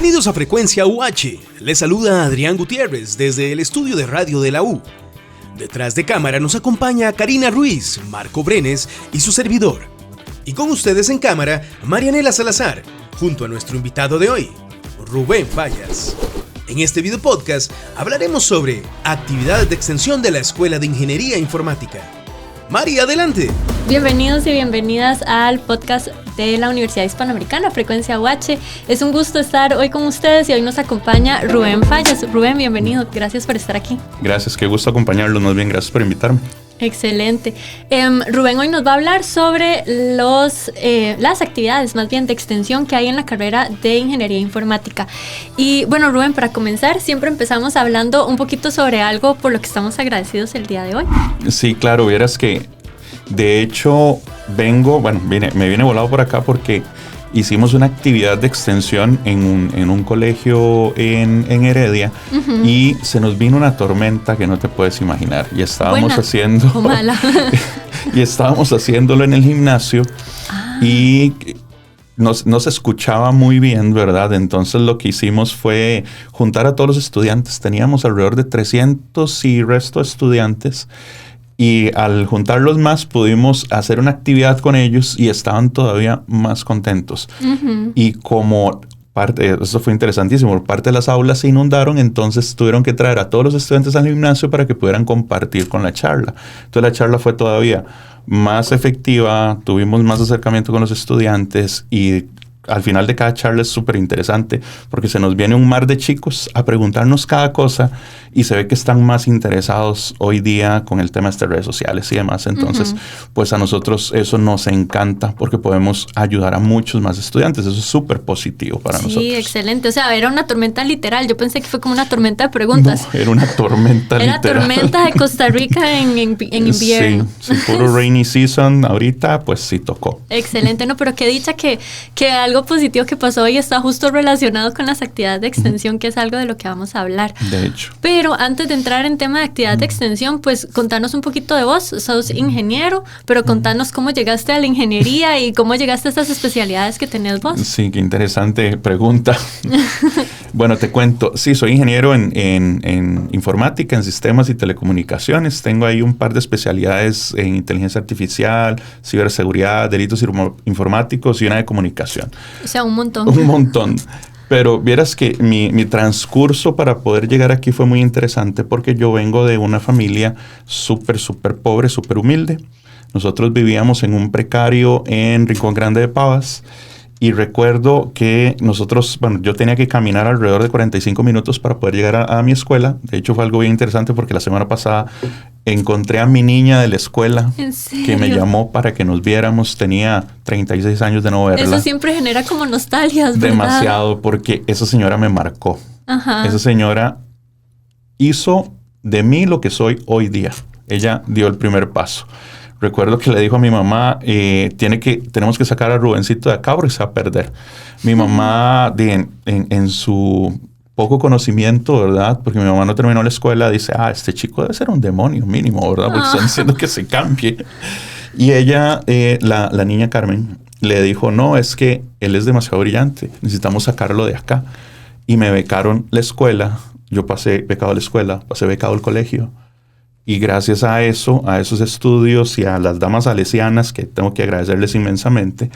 Bienvenidos a Frecuencia UH. Les saluda Adrián Gutiérrez desde el estudio de radio de la U. Detrás de cámara nos acompaña Karina Ruiz, Marco Brenes y su servidor. Y con ustedes en cámara, Marianela Salazar, junto a nuestro invitado de hoy, Rubén Fallas. En este video podcast hablaremos sobre actividades de extensión de la Escuela de Ingeniería Informática. Mari, adelante. Bienvenidos y bienvenidas al podcast de la Universidad Hispanoamericana, Frecuencia UH. Es un gusto estar hoy con ustedes y hoy nos acompaña Rubén Fallas. Rubén, bienvenido. Gracias por estar aquí. Gracias, qué gusto acompañarlos. Más bien, gracias por invitarme. Excelente. Rubén hoy nos va a hablar sobre las actividades más bien de extensión que hay en la carrera de Ingeniería Informática. Y bueno, Rubén, para comenzar, siempre empezamos hablando un poquito sobre algo por lo que estamos agradecidos el día de hoy. Sí, claro, vieras que de hecho me vine volado por acá porque hicimos una actividad de extensión en un colegio en Heredia. Uh-huh. Y se nos vino una tormenta que no te puedes imaginar. Y estábamos haciéndolo en el gimnasio. Y no se escuchaba muy bien, ¿verdad? Entonces lo que hicimos fue juntar a todos los estudiantes. Teníamos alrededor de 300 y resto de estudiantes. Y al juntarlos más pudimos hacer una actividad con ellos y estaban todavía más contentos. Uh-huh. Y como eso fue interesantísimo, parte de las aulas se inundaron, entonces tuvieron que traer a todos los estudiantes al gimnasio para que pudieran compartir con la charla. Entonces la charla fue todavía más efectiva, tuvimos más acercamiento con los estudiantes y al final de cada charla es súper interesante porque se nos viene un mar de chicos a preguntarnos cada cosa y se ve que están más interesados hoy día con el tema de redes sociales y demás. Entonces, pues a nosotros eso nos encanta porque podemos ayudar a muchos más estudiantes. Eso es súper positivo para nosotros. Sí, excelente. O sea, era una tormenta literal. Yo pensé que fue como una tormenta de preguntas. No, era una tormenta literal. Era tormenta de Costa Rica en invierno. Sí, puro rainy season. Ahorita, pues sí tocó. Excelente. No, pero qué dicha que algo positivo que pasó hoy está justo relacionado con las actividades de extensión, que es algo de lo que vamos a hablar. De hecho. Pero antes de entrar en tema de actividades de extensión, pues contanos un poquito de vos. Sos ingeniero, pero contanos cómo llegaste a la ingeniería y cómo llegaste a estas especialidades que tenés vos. Sí, qué interesante pregunta. Bueno, te cuento. Sí, soy ingeniero en informática, en sistemas y telecomunicaciones. Tengo ahí un par de especialidades en inteligencia artificial, ciberseguridad, delitos informáticos y una de comunicación. O sea, un montón. Un montón. Pero vieras que mi transcurso para poder llegar aquí fue muy interesante porque yo vengo de una familia súper pobre, súper humilde. Nosotros vivíamos en un precario en Rincón Grande de Pavas. Y recuerdo que yo tenía que caminar alrededor de 45 minutos para poder llegar a mi escuela. De hecho, fue algo bien interesante porque la semana pasada encontré a mi niña de la escuela. ¿En serio? Que me llamó para que nos viéramos. Tenía 36 años de no verla. Eso siempre genera como nostalgias, ¿verdad? Demasiado, porque esa señora me marcó. Ajá. Esa señora hizo de mí lo que soy hoy día. Ella dio el primer paso. Recuerdo que le dijo a mi mamá, tenemos que sacar a Rubencito de acá porque se va a perder. Mi mamá, en su poco conocimiento, ¿verdad? Porque mi mamá no terminó la escuela, dice, este chico debe ser un demonio mínimo, ¿verdad? Porque están diciendo que se cambie. Y ella, la niña Carmen, le dijo, no, es que él es demasiado brillante, necesitamos sacarlo de acá. Y me becaron la escuela, yo pasé becado la escuela, pasé becado el colegio. Y gracias a eso, a esos estudios y a las damas salesianas, que tengo que agradecerles inmensamente,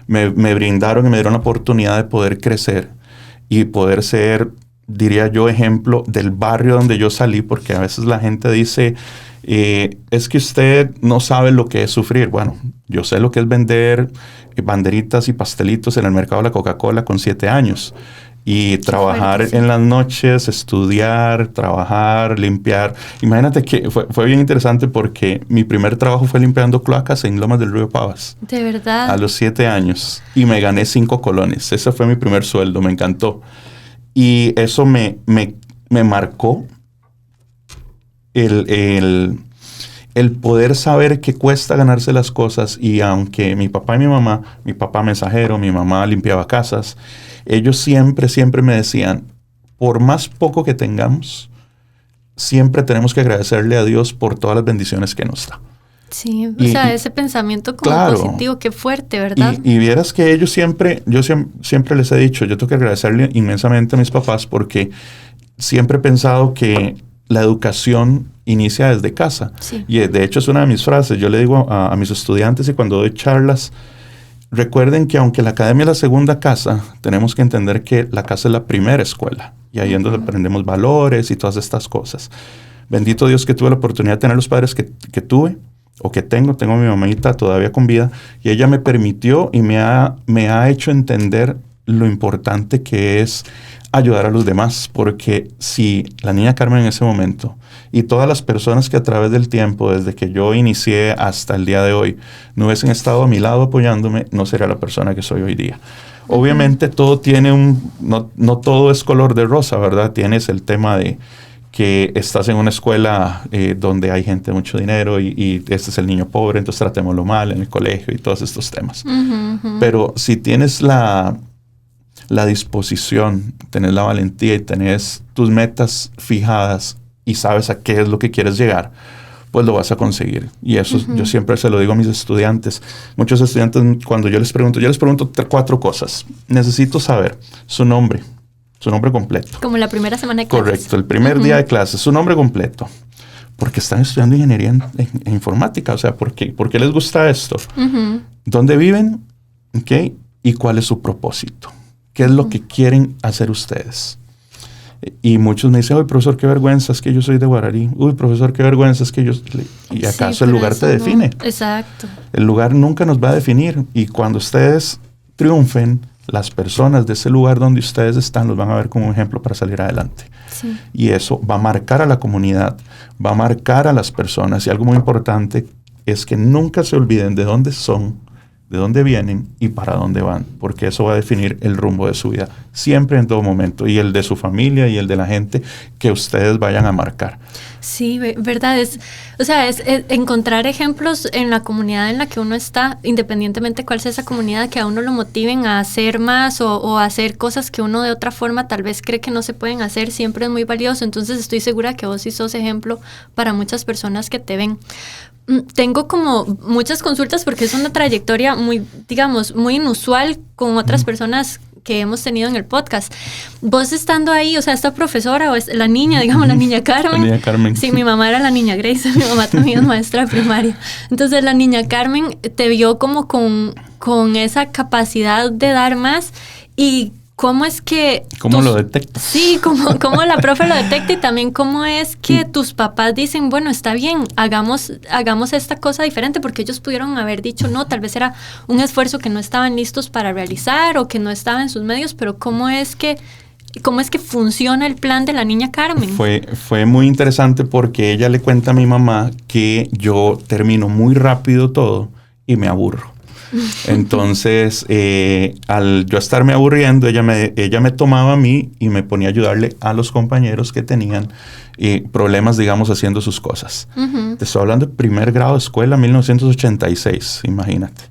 me brindaron y me dieron la oportunidad de poder crecer y poder ser, diría yo, ejemplo del barrio donde yo salí, porque a veces la gente dice, es que usted no sabe lo que es sufrir. Bueno, yo sé lo que es vender banderitas y pastelitos en el mercado de la Coca-Cola con 7 años. Y trabajar en las noches, estudiar, trabajar, limpiar. Imagínate que fue bien interesante porque mi primer trabajo fue limpiando cloacas en Lomas del Río Pavas. ¿De verdad? A los 7 años. Y me gané 5 colones. Ese fue mi primer sueldo, me encantó. Y eso me marcó el poder saber que cuesta ganarse las cosas. Y aunque mi papá mensajero, mi mamá limpiaba casas, ellos siempre me decían, por más poco que tengamos, siempre tenemos que agradecerle a Dios por todas las bendiciones que nos da. Sí, o sea, ese pensamiento como claro, positivo, qué fuerte, ¿verdad? Y vieras que ellos siempre les he dicho, yo tengo que agradecerle inmensamente a mis papás porque siempre he pensado que la educación inicia desde casa. Sí. Y de hecho es una de mis frases. Yo le digo a mis estudiantes y cuando doy charlas, recuerden que aunque la academia es la segunda casa, tenemos que entender que la casa es la primera escuela. Y ahí es donde aprendemos valores y todas estas cosas. Bendito Dios que tuve la oportunidad de tener los padres que tuve o que tengo a mi mamita todavía con vida y ella me permitió y me ha hecho entender lo importante que es ayudar a los demás, porque si la niña Carmen en ese momento y todas las personas que a través del tiempo, desde que yo inicié hasta el día de hoy, no hubiesen estado a mi lado apoyándome, no sería la persona que soy hoy día. Obviamente todo tiene no todo es color de rosa, ¿verdad? Tienes el tema de que estás en una escuela donde hay gente de mucho dinero y este es el niño pobre, entonces tratémoslo mal en el colegio y todos estos temas. Pero si tienes la disposición, tenés la valentía y tenés tus metas fijadas y sabes a qué es lo que quieres llegar, pues lo vas a conseguir. Y eso yo siempre se lo digo a mis estudiantes. Muchos estudiantes, cuando yo les pregunto 4 cosas. Necesito saber su nombre completo. Como la primera semana de clases. Correcto, el primer día de clases, su nombre completo. Porque están estudiando ingeniería en informática. O sea, ¿por qué les gusta esto? ¿Dónde viven? ¿Okay? ¿Y cuál es su propósito? ¿Qué es lo que quieren hacer ustedes? Y muchos me dicen, uy, profesor, qué vergüenza, es que yo soy de Guararí. Uy, profesor, qué vergüenza, es que yo... ¿Y acaso el lugar te define? Exacto. El lugar nunca nos va a definir. Y cuando ustedes triunfen, las personas de ese lugar donde ustedes están los van a ver como un ejemplo para salir adelante. Sí. Y eso va a marcar a la comunidad, va a marcar a las personas. Y algo muy importante es que nunca se olviden de dónde son, de dónde vienen y para dónde van, porque eso va a definir el rumbo de su vida, siempre, en todo momento, y el de su familia y el de la gente que ustedes vayan a marcar. Sí, verdad, es encontrar ejemplos en la comunidad en la que uno está, independientemente cuál sea esa comunidad, que a uno lo motiven a hacer más o a hacer cosas que uno de otra forma tal vez cree que no se pueden hacer, siempre es muy valioso. Entonces estoy segura que vos sí sos ejemplo para muchas personas que te ven. Tengo como muchas consultas porque es una trayectoria muy, digamos, muy inusual con otras personas que hemos tenido en el podcast. Vos estando ahí, o sea, esta profesora o la niña, digamos, la niña Carmen. La niña Carmen. Sí, mi mamá era la niña Grace, mi mamá también es maestra de primaria. Entonces la niña Carmen te vio como con esa capacidad de dar más y ¿cómo es que... ¿Cómo lo detectas? Sí, cómo la profe lo detecta y también cómo es que tus papás dicen, bueno, está bien, hagamos esta cosa diferente, porque ellos pudieron haber dicho, no, tal vez era un esfuerzo que no estaban listos para realizar o que no estaba en sus medios, pero ¿cómo es que funciona el plan de la niña Carmen? Fue muy interesante porque ella le cuenta a mi mamá que yo termino muy rápido todo y me aburro. Entonces, al yo estarme aburriendo, ella me tomaba a mí y me ponía a ayudarle a los compañeros que tenían problemas, digamos, haciendo sus cosas. Te estoy hablando de primer grado de escuela, 1986, imagínate.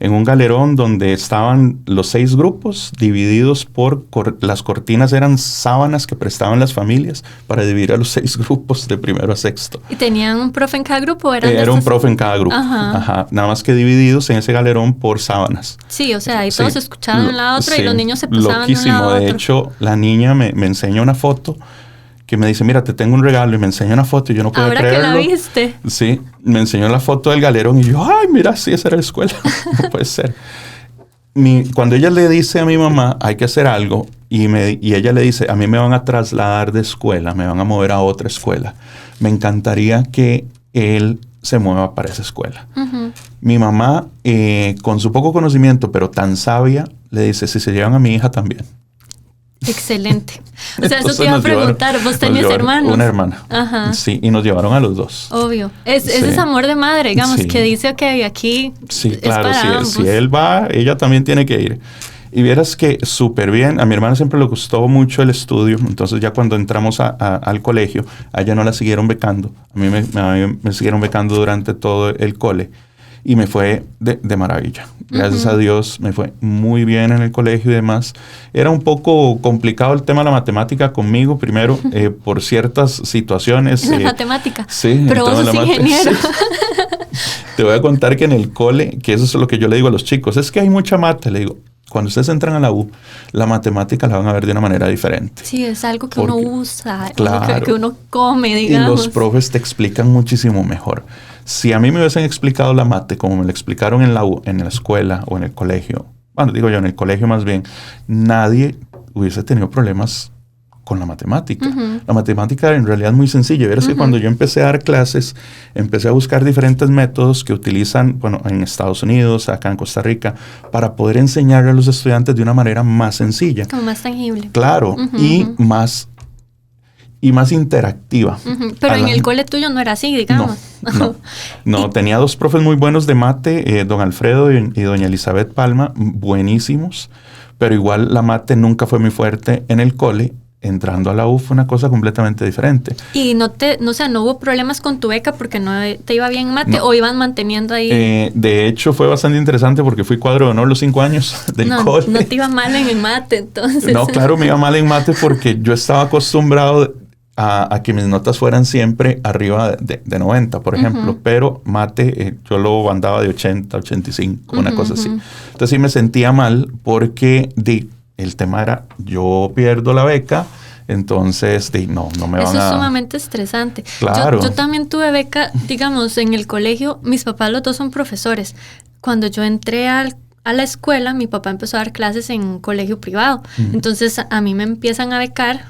En un galerón donde estaban los 6 grupos divididos por... las cortinas eran sábanas que prestaban las familias para dividir a los 6 grupos de primero a sexto. ¿Y tenían un profe en cada grupo? Era un profe en cada grupo. Ajá. Nada más que divididos en ese galerón por sábanas. Sí, o sea, ahí todos escuchaban de un lado a otro y los niños se pasaban de un lado a otro. De hecho, la niña me enseña una foto que me dice, mira, te tengo un regalo, y me enseña una foto y yo no puedo creerlo. Ahora que la viste. Sí, me enseñó la foto del galerón y yo, ay, mira, sí, esa era la escuela. No puede ser. Cuando ella le dice a mi mamá, hay que hacer algo, y ella le dice, a mí me van a trasladar de escuela, me van a mover a otra escuela. Me encantaría que él se mueva para esa escuela. Mi mamá, con su poco conocimiento, pero tan sabia, le dice, si se llevan a mi hija también. Excelente. O sea, eso te iba a preguntar. ¿Vos tenés hermanos? Una hermana. Ajá. Sí, y nos llevaron a los 2. Obvio. Ese es amor de madre, digamos, que dice, ok, aquí sí, claro, si él va, ella también tiene que ir. Y vieras que súper bien. A mi hermana siempre le gustó mucho el estudio. Entonces ya cuando entramos al colegio, a ella no la siguieron becando. A mí me siguieron becando durante todo el cole. Y me fue de maravilla. Gracias a Dios me fue muy bien en el colegio y demás. Era un poco complicado el tema de la matemática conmigo, primero, por ciertas situaciones. La matemática. Sí. Pero vos sos ingeniero. Sí. Te voy a contar que en el cole, que eso es lo que yo le digo a los chicos, es que hay mucha mate. Le digo, cuando ustedes entran a la U, la matemática la van a ver de una manera diferente. Sí, es algo que uno usa, claro, que uno come, digamos. Y los profes te explican muchísimo mejor. Si a mí me hubiesen explicado la mate como me lo explicaron en la U, en la escuela o en el colegio, bueno, digo yo, en el colegio más bien, nadie hubiese tenido problemas con la matemática. Uh-huh. La matemática en realidad es muy sencilla. Verás que cuando yo empecé a dar clases, empecé a buscar diferentes métodos que utilizan, bueno, en Estados Unidos, acá en Costa Rica, para poder enseñarle a los estudiantes de una manera más sencilla. Como más tangible. Claro, y más interactiva. Pero en el cole tuyo no era así, digamos. No, tenía dos profes muy buenos de mate, don Alfredo y doña Elizabeth Palma, buenísimos, pero igual la mate nunca fue muy fuerte en el cole. Entrando a la U fue una cosa completamente diferente. ¿Y no hubo problemas con tu beca porque no te iba bien en mate o iban manteniendo ahí? De hecho, fue bastante interesante porque fui cuadro de honor los 5 años del cole. No te iba mal en el mate, entonces. No, claro, me iba mal en mate porque yo estaba acostumbrado a que mis notas fueran siempre arriba de 90, por ejemplo. Pero mate, yo lo andaba de 80, 85, una cosa así. Entonces sí me sentía mal porque el tema era, yo pierdo la beca, entonces no me van a... Eso es sumamente estresante. Claro. Yo también tuve beca, digamos, en el colegio. Mis papás los dos son profesores. Cuando yo entré a la escuela, mi papá empezó a dar clases en un colegio privado. Entonces, a mí me empiezan a becar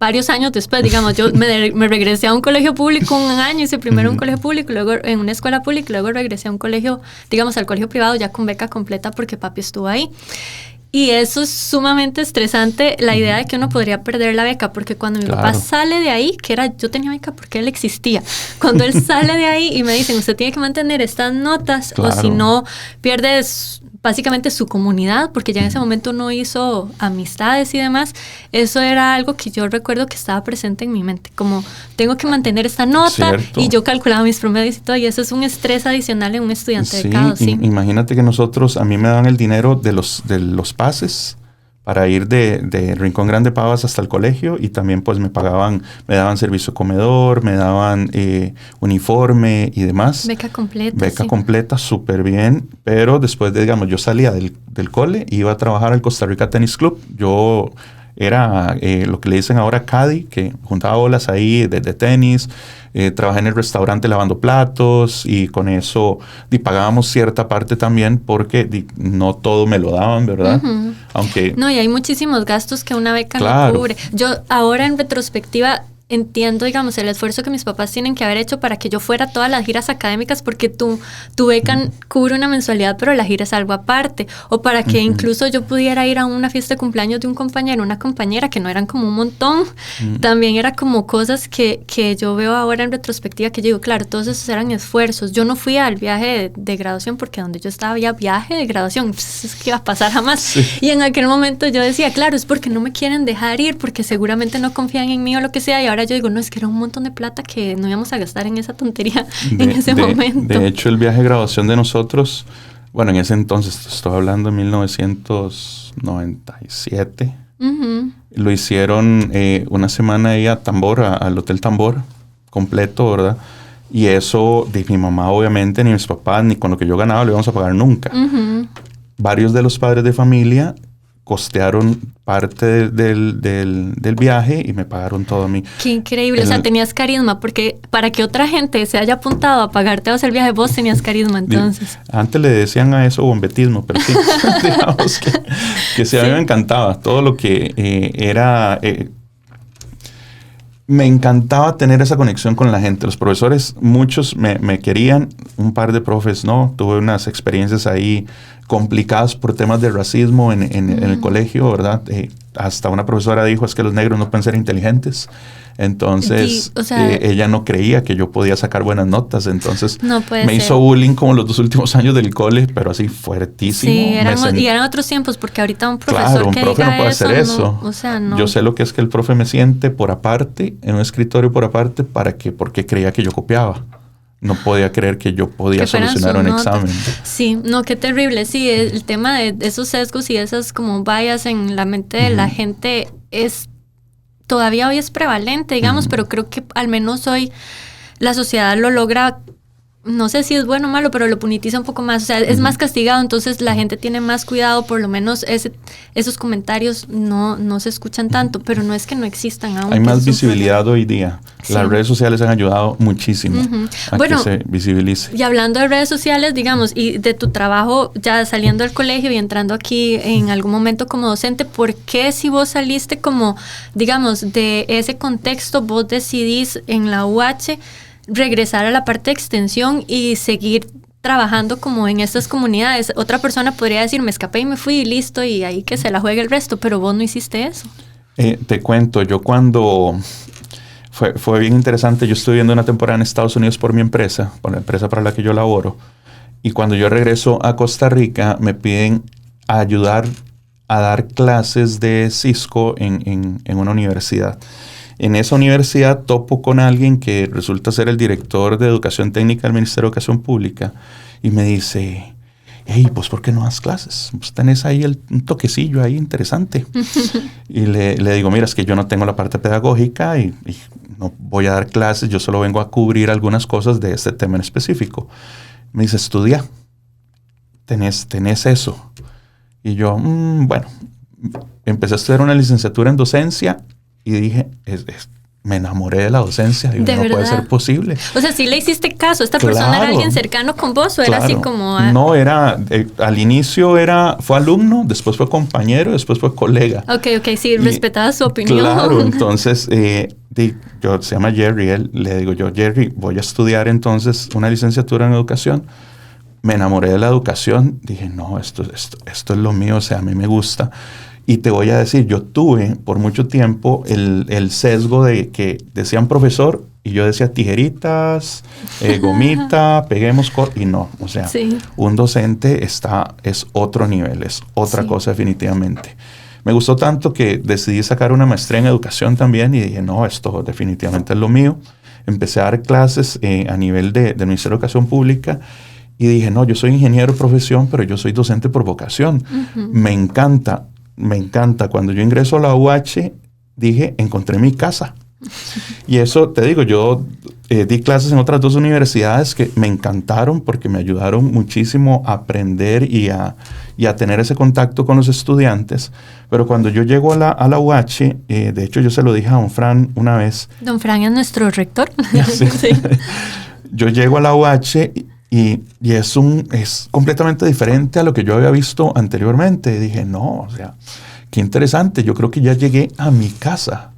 varios años después, digamos. Yo me regresé a un colegio público un año, hice primero un colegio público, luego en una escuela pública, luego regresé a un colegio, digamos, al colegio privado ya con beca completa porque papi estuvo ahí. Y eso es sumamente estresante, la idea de que uno podría perder la beca, porque cuando mi papá sale de ahí, yo tenía beca porque él existía. Cuando él sale de ahí y me dicen, usted tiene que mantener estas notas, o si no, pierdes básicamente su comunidad, porque ya en ese momento uno hizo amistades y demás. Eso era algo que yo recuerdo que estaba presente en mi mente, como tengo que mantener esta nota. Cierto. Y yo calculaba mis promedios y todo, y eso es un estrés adicional en un estudiante becado. Sí, imagínate que a mí me daban el dinero de los pases para ir de Rincón Grande Pavas hasta el colegio, y también pues me daban servicio comedor, me daban uniforme y demás. Beca completa. Beca completa, súper bien, pero después digamos, yo salía del cole, iba a trabajar al Costa Rica Tennis Club. Yo era lo que le dicen ahora caddy, que juntaba bolas ahí de tenis. Trabajé en el restaurante lavando platos, y con eso pagábamos cierta parte también porque no todo me lo daban, ¿verdad? Aunque... No, y hay muchísimos gastos que una beca no cubre. Yo ahora en retrospectiva entiendo, digamos, el esfuerzo que mis papás tienen que haber hecho para que yo fuera a todas las giras académicas, porque tu beca cubre una mensualidad, pero la gira es algo aparte. O para que incluso yo pudiera ir a una fiesta de cumpleaños de un compañero, una compañera, que no eran como un montón. También era como cosas que yo veo ahora en retrospectiva, que yo digo, claro, todos esos eran esfuerzos. Yo no fui al viaje de graduación porque donde yo estaba había viaje de graduación. Pues, es que iba a pasar jamás. Sí. Y en aquel momento yo decía, claro, es porque no me quieren dejar ir, porque seguramente no confían en mí o lo que sea. Y ahora yo digo, no, es que era un montón de plata que no íbamos a gastar en esa tontería en ese momento. De hecho, el viaje de graduación de nosotros, bueno, en ese entonces, estoy hablando de 1997, lo hicieron una semana ahí a Tambor, al Hotel Tambor, completo, ¿verdad? Y eso, de mi mamá obviamente, ni mis papás, ni con lo que yo ganaba lo íbamos a pagar nunca. Varios de los padres de familia costearon parte del viaje y me pagaron todo a mí. Qué increíble, o sea, tenías carisma, porque para que otra gente se haya apuntado a pagarte a hacer el viaje, vos tenías carisma entonces. Antes le decían a eso bombetismo, pero sí, digamos que sí, a mí me encantaba todo lo que era... me encantaba tener esa conexión con la gente. Los profesores, muchos me querían, un par de profes no. Tuve unas experiencias ahí complicadas por temas de racismo en el colegio, ¿verdad? Hasta una profesora dijo, es que los negros no pueden ser inteligentes. Entonces, ella no creía que yo podía sacar buenas notas. Entonces, me hizo bullying como los 2 últimos años del cole, pero así fuertísimo. Sí, y eran otros tiempos, porque ahorita un profesor un profe no puede hacer eso. O sea, no. Yo sé lo que es que el profe me siente por aparte, en un escritorio por aparte, porque creía que yo copiaba. No podía creer que yo podía solucionar un examen. Sí, no, qué terrible. Sí, el tema de esos sesgos y esas como bias en la mente de la gente todavía hoy es prevalente, digamos, pero creo que al menos hoy la sociedad lo logra no sé si es bueno o malo, pero lo punitiza un poco más, o sea, es más castigado, entonces la gente tiene más cuidado, por lo menos esos comentarios no se escuchan tanto, pero no es que no existan aún. Hay más visibilidad hoy día. Sí. Las redes sociales han ayudado muchísimo a que se visibilice. Y hablando de redes sociales, digamos, y de tu trabajo ya saliendo del colegio y entrando aquí en algún momento como docente, ¿por qué si vos saliste como, digamos, de ese contexto, vos decidís en la UH regresar a la parte de extensión y seguir trabajando como en estas comunidades? Otra persona podría decir, me escapé y me fui y listo, y ahí que se la juegue el resto, pero vos no hiciste eso. Te cuento, yo cuando... Fue bien interesante, yo estuve viviendo una temporada en Estados Unidos por mi empresa, por la empresa para la que yo laboro, y cuando yo regreso a Costa Rica me piden ayudar a dar clases de Cisco en una universidad. En esa universidad topo con alguien que resulta ser el director de Educación Técnica del Ministerio de Educación Pública y me dice, hey, pues ¿por qué no das clases? Pues tenés ahí un toquecillo ahí interesante. Y le digo, mira, es que yo no tengo la parte pedagógica y no voy a dar clases, yo solo vengo a cubrir algunas cosas de este tema en específico. Me dice, estudia, tenés eso. Y yo, bueno, empecé a estudiar una licenciatura en docencia y dije, me enamoré de la docencia. Digo, no puede ser posible. O sea, ¿sí le hiciste caso? ¿Esta persona era alguien cercano con vos o era así como...? No, al inicio fue alumno, después fue compañero, después fue colega. Ok, sí, respetaba su opinión. Claro, entonces, se llama Jerry, le digo yo, Jerry, voy a estudiar entonces una licenciatura en educación. Me enamoré de la educación, dije, no, esto es lo mío, o sea, a mí me gusta. Y te voy a decir, yo tuve por mucho tiempo el sesgo de que decían profesor y yo decía tijeritas, gomita, peguemos, y no, o sea, un docente es otro nivel, es otra cosa definitivamente. Me gustó tanto que decidí sacar una maestría en educación también y dije, no, esto definitivamente es lo mío. Empecé a dar clases a nivel del Ministerio de Educación Pública y dije, no, yo soy ingeniero de profesión, pero yo soy docente por vocación. Me encanta. Cuando yo ingreso a la UH, dije, encontré mi casa. Y eso, te digo, yo di clases en otras 2 universidades que me encantaron porque me ayudaron muchísimo a aprender y a tener ese contacto con los estudiantes. Pero cuando yo llego a la UH, de hecho yo se lo dije a don Fran una vez. Don Fran es nuestro rector. Sí. Yo llego a la UH y es completamente diferente a lo que yo había visto anteriormente. Dije, no, o sea, qué interesante. Yo creo que ya llegué a mi casa.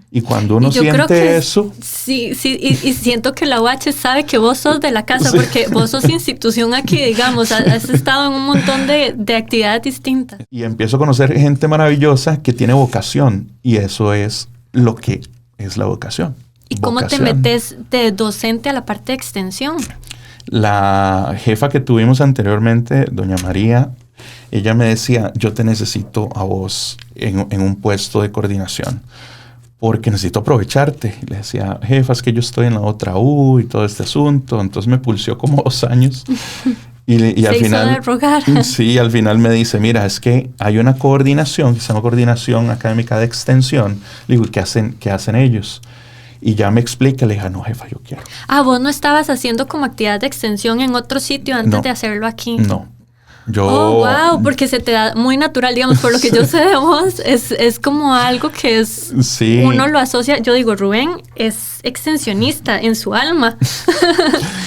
Y cuando uno siente eso... Sí, y siento que la UH sabe que vos sos de la casa, porque vos sos institución aquí, digamos, has estado en un montón de actividades distintas. Y empiezo a conocer gente maravillosa que tiene vocación, y eso es lo que es la vocación. ¿Y cómo te metes de docente a la parte de extensión? La jefa que tuvimos anteriormente, doña María, ella me decía, yo te necesito a vos en un puesto de coordinación, porque necesito aprovecharte. Le decía, jefa, es que yo estoy en la otra U y todo este asunto. Entonces me pulsió como 2 años. Y al final, hizo de rogar. Sí, al final me dice, mira, es que hay una coordinación, que se llama coordinación académica de extensión. Le digo, ¿qué hacen ellos? Y ya me explica, le dije, no, jefa, yo quiero. ¿Vos no estabas haciendo como actividad de extensión en otro sitio antes de hacerlo aquí? No. Wow, porque se te da muy natural, digamos, por lo que yo sé de vos, es como algo que es, uno lo asocia, yo digo, Rubén es extensionista en su alma.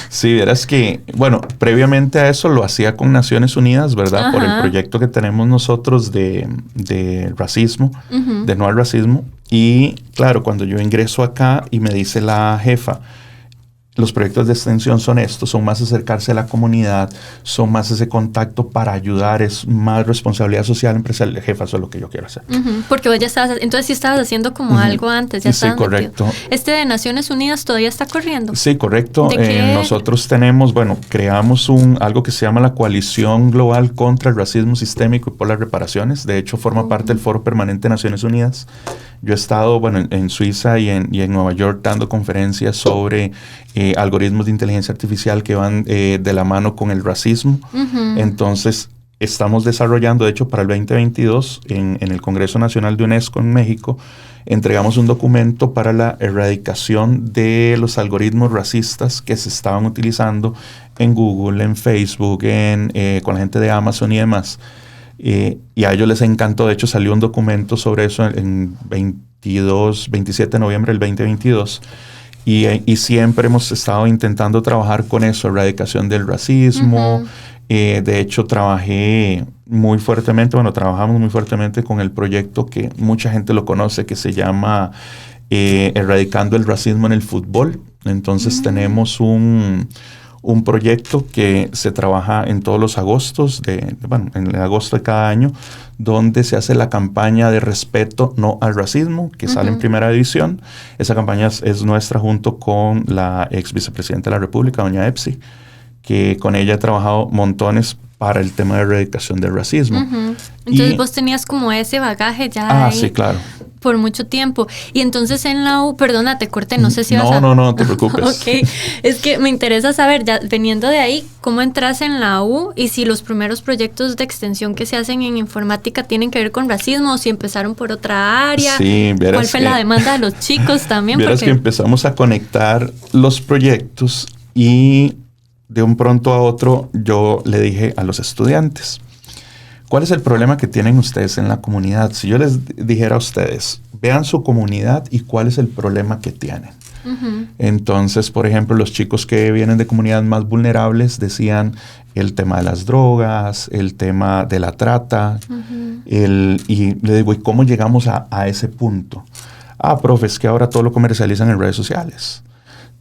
Sí, verás que, bueno, previamente a eso lo hacía con Naciones Unidas, ¿verdad? Ajá. Por el proyecto que tenemos nosotros de racismo, de no al racismo. Y claro, cuando yo ingreso acá y me dice la jefa, los proyectos de extensión son estos, son más acercarse a la comunidad, son más ese contacto para ayudar, es más responsabilidad social empresarial. Jefa, eso es lo que yo quiero hacer. Porque vos ya estabas, entonces sí estabas haciendo como algo antes, ya estabas correcto. Metido. ¿Este de Naciones Unidas todavía está corriendo? Sí, correcto. Nosotros tenemos, creamos algo que se llama la Coalición Global contra el Racismo Sistémico y por las Reparaciones. De hecho, forma parte del Foro Permanente de Naciones Unidas. Yo he estado, en Suiza y en Nueva York dando conferencias sobre algoritmos de inteligencia artificial que van de la mano con el racismo. Entonces, estamos desarrollando, de hecho, para el 2022, en el Congreso Nacional de UNESCO en México, entregamos un documento para la erradicación de los algoritmos racistas que se estaban utilizando en Google, en Facebook, con la gente de Amazon y demás. Y a ellos les encantó. De hecho, salió un documento sobre eso en 27 de noviembre del 2022. Y siempre hemos estado intentando trabajar con eso, erradicación del racismo. De hecho, trabajamos muy fuertemente con el proyecto que mucha gente lo conoce, que se llama Erradicando el Racismo en el Fútbol. Entonces tenemos un proyecto que se trabaja en todos los agostos, en el agosto de cada año, donde se hace la campaña de respeto no al racismo, que sale en Primera División. Esa campaña es nuestra junto con la ex vicepresidenta de la República, doña Epsi, que con ella he trabajado montones para el tema de erradicación del racismo. Entonces vos tenías como ese bagaje ya ahí. Sí, claro. Por mucho tiempo. Y entonces en la U, perdona, te corté, no sé si vas a... No te preocupes. Ok, es que me interesa saber, ya veniendo de ahí, cómo entras en la U y si los primeros proyectos de extensión que se hacen en informática tienen que ver con racismo o si empezaron por otra área. Sí, ¿Cuál fue la demanda de los chicos también? Vieras que empezamos a conectar los proyectos y de un pronto a otro yo le dije a los estudiantes, ¿cuál es el problema que tienen ustedes en la comunidad? Si yo les dijera a ustedes, vean su comunidad y cuál es el problema que tienen. Entonces, por ejemplo, los chicos que vienen de comunidades más vulnerables decían el tema de las drogas, el tema de la trata. Y le digo, ¿y cómo llegamos a ese punto? Profe, es que ahora todo lo comercializan en redes sociales.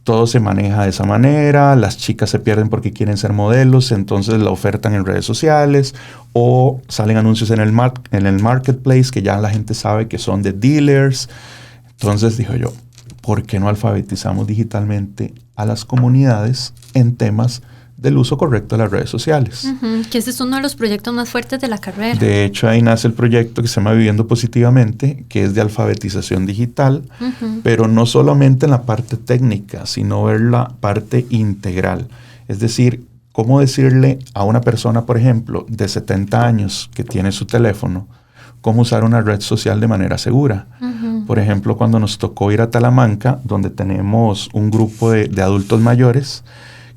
Todo se maneja de esa manera, las chicas se pierden porque quieren ser modelos, entonces la ofertan en redes sociales o salen anuncios en el marketplace que ya la gente sabe que son de dealers. Entonces dijo yo, ¿por qué no alfabetizamos digitalmente a las comunidades en temas del uso correcto de las redes sociales? Que ese es uno de los proyectos más fuertes de la carrera. De hecho, ahí nace el proyecto que se llama Viviendo Positivamente, que es de alfabetización digital, pero no solamente en la parte técnica, sino ver la parte integral. Es decir, cómo decirle a una persona, por ejemplo, de 70 años que tiene su teléfono, cómo usar una red social de manera segura. Por ejemplo, cuando nos tocó ir a Talamanca, donde tenemos un grupo de adultos mayores,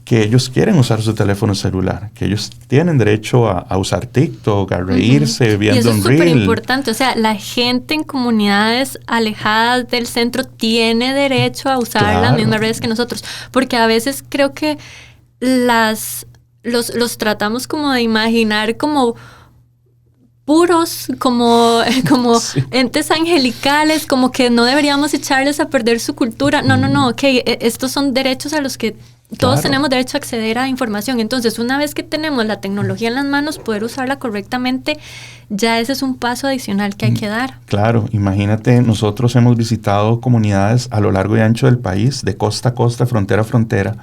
que ellos quieren usar su teléfono celular, que ellos tienen derecho a usar TikTok, a reírse viendo un reel. Y eso es súper importante. O sea, la gente en comunidades alejadas del centro tiene derecho a usar las mismas redes que nosotros. Porque a veces creo que los tratamos como de imaginar como puros, como entes angelicales, como que no deberíamos echarles a perder su cultura. No, ok, estos son derechos a los que todos tenemos derecho a acceder a información. Entonces, una vez que tenemos la tecnología en las manos, poder usarla correctamente, ya ese es un paso adicional que hay que dar. Claro, imagínate, nosotros hemos visitado comunidades a lo largo y ancho del país, de costa a costa, frontera a frontera,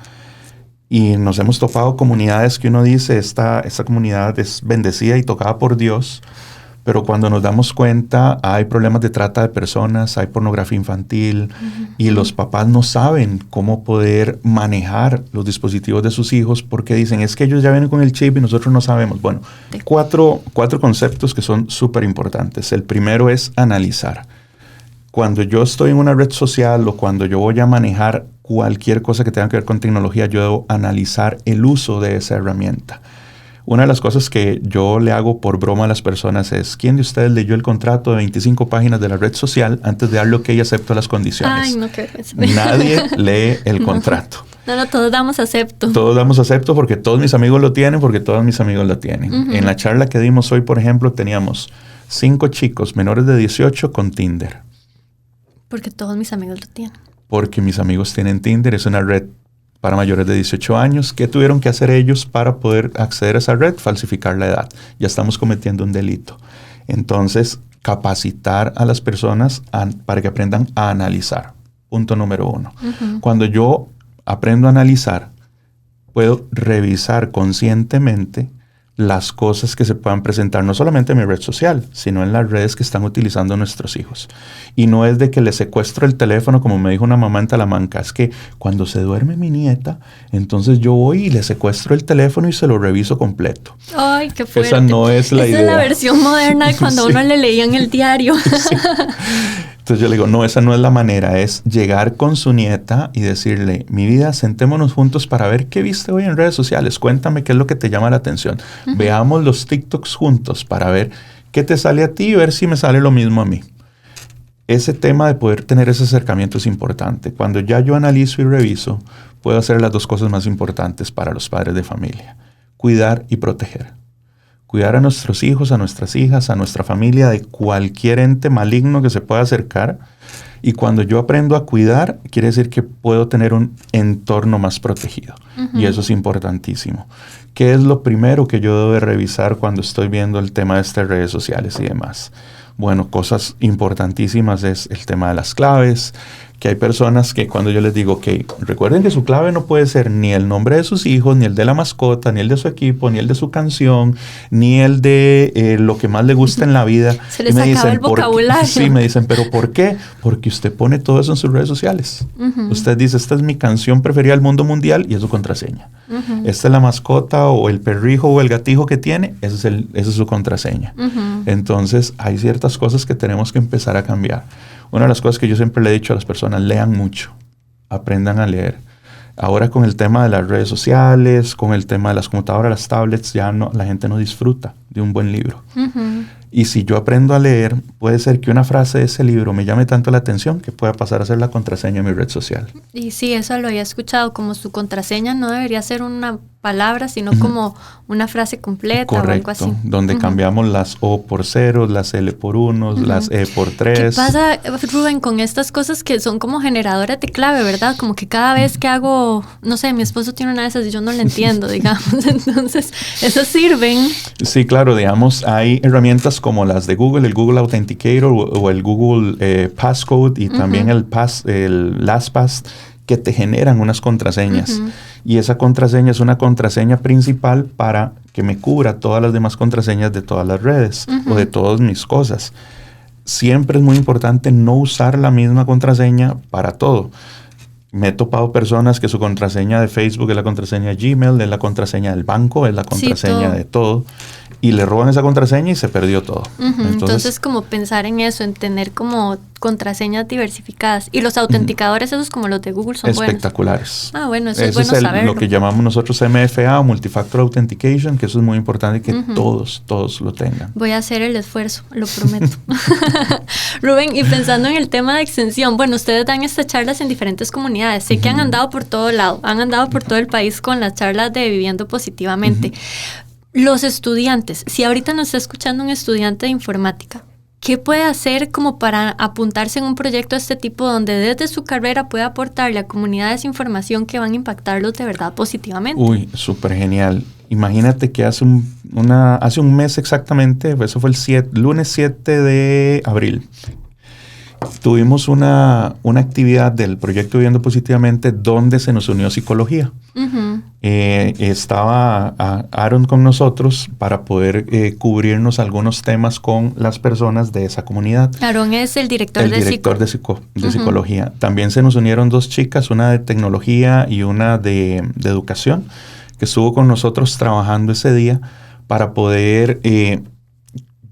y nos hemos topado comunidades que uno dice, esta comunidad es bendecida y tocada por Dios, pero cuando nos damos cuenta hay problemas de trata de personas, hay pornografía infantil y los papás no saben cómo poder manejar los dispositivos de sus hijos porque dicen, es que ellos ya vienen con el chip y nosotros no sabemos. Bueno, cuatro conceptos que son súper importantes. El primero es analizar. Cuando yo estoy en una red social o cuando yo voy a manejar cualquier cosa que tenga que ver con tecnología, yo debo analizar el uso de esa herramienta. Una de las cosas que yo le hago por broma a las personas es, ¿quién de ustedes leyó el contrato de 25 páginas de la red social antes de darle OK y acepto las condiciones? Ay, no, qué vergüenza. Nadie lee el contrato. No, todos damos acepto. Todos damos acepto porque todos mis amigos lo tienen, porque todos mis amigos lo tienen. En la charla que dimos hoy, por ejemplo, teníamos 5 chicos menores de 18 con Tinder. Porque todos mis amigos lo tienen. Porque mis amigos tienen Tinder, es una red para mayores de 18 años. ¿Qué tuvieron que hacer ellos para poder acceder a esa red? Falsificar la edad. Ya estamos cometiendo un delito. Entonces, capacitar a las personas para que aprendan a analizar. Punto número 1. Cuando yo aprendo a analizar, puedo revisar conscientemente las cosas que se puedan presentar, no solamente en mi red social, sino en las redes que están utilizando nuestros hijos. Y no es de que le secuestro el teléfono, como me dijo una mamá en Talamanca, es que cuando se duerme mi nieta, entonces yo voy y le secuestro el teléfono y se lo reviso completo. ¡Ay, qué fuerte! Esa no es la idea. Esa es la versión moderna de cuando uno le leía en el diario. Sí. Entonces yo le digo, no, esa no es la manera, es llegar con su nieta y decirle, mi vida, sentémonos juntos para ver qué viste hoy en redes sociales, cuéntame qué es lo que te llama la atención. Veamos los TikToks juntos para ver qué te sale a ti y ver si me sale lo mismo a mí. Ese tema de poder tener ese acercamiento es importante. Cuando ya yo analizo y reviso, puedo hacer las dos cosas más importantes para los padres de familia. Cuidar y proteger. Cuidar a nuestros hijos, a nuestras hijas, a nuestra familia de cualquier ente maligno que se pueda acercar. Y cuando yo aprendo a cuidar, quiere decir que puedo tener un entorno más protegido. Y eso es importantísimo. ¿Qué es lo primero que yo debo de revisar cuando estoy viendo el tema de estas redes sociales y demás? Bueno, cosas importantísimas es el tema de las claves, que hay personas que cuando yo les digo, ok, recuerden que su clave no puede ser ni el nombre de sus hijos, ni el de la mascota, ni el de su equipo, ni el de su canción, ni el de lo que más le gusta en la vida. Se les acaba el vocabulario. Sí, me dicen, ¿pero por qué? Porque usted pone todo eso en sus redes sociales. Usted dice, esta es mi canción preferida del mundo mundial y es su contraseña. Esta es la mascota o el perrijo o el gatijo que tiene, esa es su contraseña. Entonces, hay ciertas cosas que tenemos que empezar a cambiar. Una de las cosas que yo siempre le he dicho a las personas, lean mucho, aprendan a leer. Ahora con el tema de las redes sociales, con el tema de las computadoras, las tablets, ya no, la gente no disfruta de un buen libro. Y si yo aprendo a leer, puede ser que una frase de ese libro me llame tanto la atención que pueda pasar a ser la contraseña de mi red social. Y sí, eso lo había escuchado, como su contraseña no debería ser una palabra, sino como una frase completa. Correcto, o algo así. Donde cambiamos las O por ceros, las L por unos, las E por tres. ¿Qué pasa, Rubén, con estas cosas que son como generadores de clave, verdad? Como que cada vez que hago, no sé, mi esposo tiene una de esas y yo no la entiendo, digamos. Entonces, ¿esas sirven? Sí, claro, digamos, hay herramientas como las de Google, el Google Authenticator o el Google Passcode y también el LastPass, que te generan unas contraseñas. Y esa contraseña es una contraseña principal para que me cubra todas las demás contraseñas de todas las redes o de todas mis cosas. Siempre es muy importante no usar la misma contraseña para todo. Me he topado personas que su contraseña de Facebook es la contraseña de Gmail, es la contraseña del banco, es la contraseña de todo. Y le roban esa contraseña y se perdió todo. Entonces, como pensar en eso, en tener como contraseñas diversificadas. Y los autenticadores, esos como los de Google, son espectaculares. Buenos. Bueno, eso es bueno saberlo. Lo que llamamos nosotros MFA o Multifactor Authentication, que eso es muy importante que todos lo tengan. Voy a hacer el esfuerzo, lo prometo. Rubén, y pensando en el tema de extensión, bueno, ustedes dan estas charlas en diferentes comunidades. Sé que han andado por todo lado, han andado por todo el país con las charlas de Viviendo Positivamente. Los estudiantes, si ahorita nos está escuchando un estudiante de informática, ¿qué puede hacer como para apuntarse en un proyecto de este tipo donde desde su carrera puede aportarle a comunidades información que van a impactarlos de verdad positivamente? Uy, súper genial. Imagínate que hace un mes exactamente, eso fue el lunes 7 de abril, tuvimos una actividad del proyecto Viviendo Positivamente donde se nos unió psicología. Estaba Aaron con nosotros para poder cubrirnos algunos temas con las personas de esa comunidad. Aaron es el director de psicología. También se nos unieron dos chicas, una de tecnología y una de educación, que estuvo con nosotros trabajando ese día para poder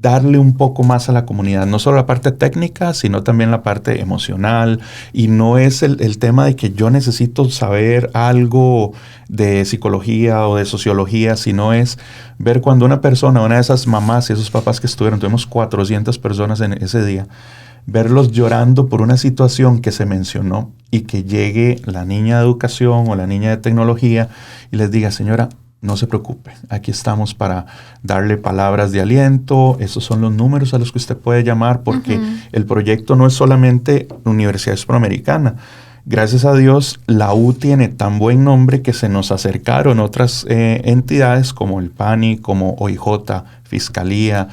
darle un poco más a la comunidad, no solo la parte técnica, sino también la parte emocional. Y no es el tema de que yo necesito saber algo de psicología o de sociología, sino es ver cuando una persona, una de esas mamás y esos papás que estuvieron, tuvimos 400 personas en ese día, verlos llorando por una situación que se mencionó y que llegue la niña de educación o la niña de tecnología y les diga, señora, no se preocupe, aquí estamos para darle palabras de aliento. Esos son los números a los que usted puede llamar porque el proyecto no es solamente Universidad Hispanoamericana. Gracias a Dios, la U tiene tan buen nombre que se nos acercaron otras entidades como el PANI, como OIJ, Fiscalía,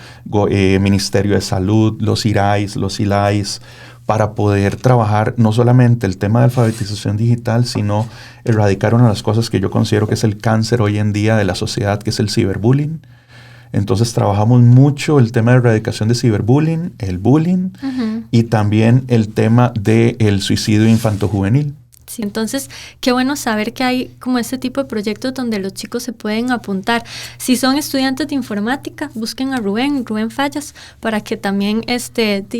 Ministerio de Salud, los IRAIS, los ILAIS, para poder trabajar no solamente el tema de alfabetización digital, sino erradicar una de las cosas que yo considero que es el cáncer hoy en día de la sociedad, que es el ciberbullying. Entonces trabajamos mucho el tema de erradicación de ciberbullying, el bullying y también el tema del suicidio infantojuvenil. Sí, entonces, qué bueno saber que hay como este tipo de proyectos donde los chicos se pueden apuntar. Si son estudiantes de informática, busquen a Rubén Fallas, para que también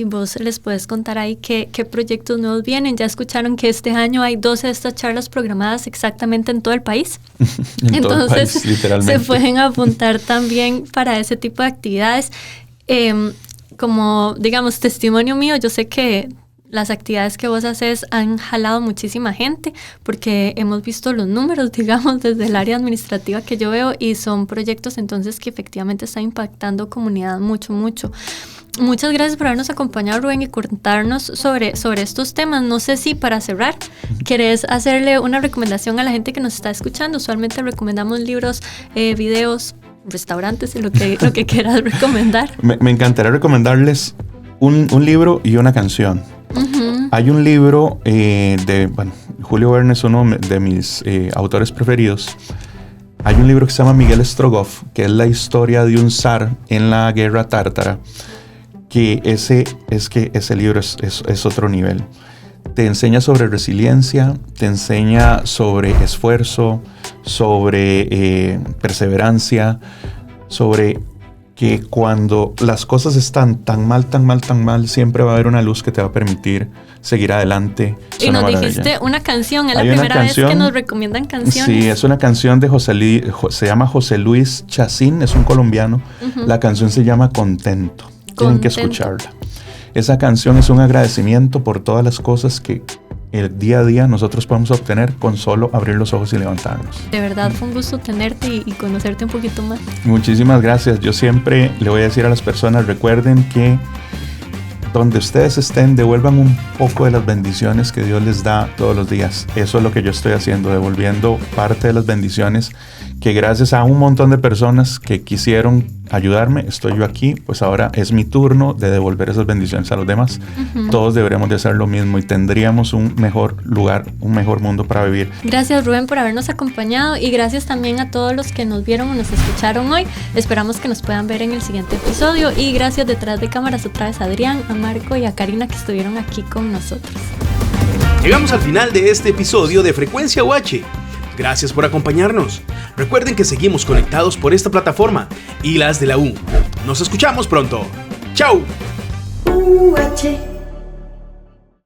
vos les puedes contar ahí qué proyectos nuevos vienen. Ya escucharon que este año hay 12 de estas charlas programadas exactamente en todo el país. Entonces, todo el país, literalmente. Se pueden apuntar también para ese tipo de actividades. Como, digamos, testimonio mío, yo sé que las actividades que vos haces han jalado muchísima gente, porque hemos visto los números, digamos, desde el área administrativa que yo veo, y son proyectos entonces que efectivamente están impactando comunidad mucho. Muchas gracias por habernos acompañado, Rubén, y contarnos sobre estos temas. No sé si para cerrar, ¿querés hacerle una recomendación a la gente que nos está escuchando? Usualmente recomendamos libros, videos, restaurantes, lo que quieras recomendar. Me encantaría recomendarles un libro y una canción. Uh-huh. Hay un libro Julio Verne es uno de mis autores preferidos. Hay un libro que se llama Miguel Strogoff, que es la historia de un zar en la guerra tártara, que ese libro es otro nivel. Te enseña sobre resiliencia, te enseña sobre esfuerzo, sobre perseverancia, sobre que cuando las cosas están tan mal, siempre va a haber una luz que te va a permitir seguir adelante. Y nos dijiste una canción, es la primera vez que nos recomiendan canciones. Sí, es una canción de se llama José Luis Chacín, es un colombiano. Uh-huh. La canción se llama Contento. Tienen que escucharla. Esa canción es un agradecimiento por todas las cosas que el día a día nosotros podemos obtener con solo abrir los ojos y levantarnos. De verdad fue un gusto tenerte y conocerte un poquito más. Muchísimas gracias. Yo siempre le voy a decir a las personas, recuerden que donde ustedes estén, devuelvan un poco de las bendiciones que Dios les da todos los días. Eso es lo que yo estoy haciendo, devolviendo parte de las bendiciones que gracias a un montón de personas que quisieron ayudarme, estoy yo aquí, pues ahora es mi turno de devolver esas bendiciones a los demás. Uh-huh. Todos deberíamos de hacer lo mismo y tendríamos un mejor lugar, un mejor mundo para vivir. Gracias, Rubén, por habernos acompañado, y gracias también a todos los que nos vieron o nos escucharon hoy. Esperamos que nos puedan ver en el siguiente episodio, y gracias detrás de cámaras otra vez a Adrián, a Marco y a Karina, que estuvieron aquí con nosotros. Llegamos al final de este episodio de Frecuencia UH. Gracias por acompañarnos. Recuerden que seguimos conectados por esta plataforma y las de la U. Nos escuchamos pronto. ¡Chao! UH.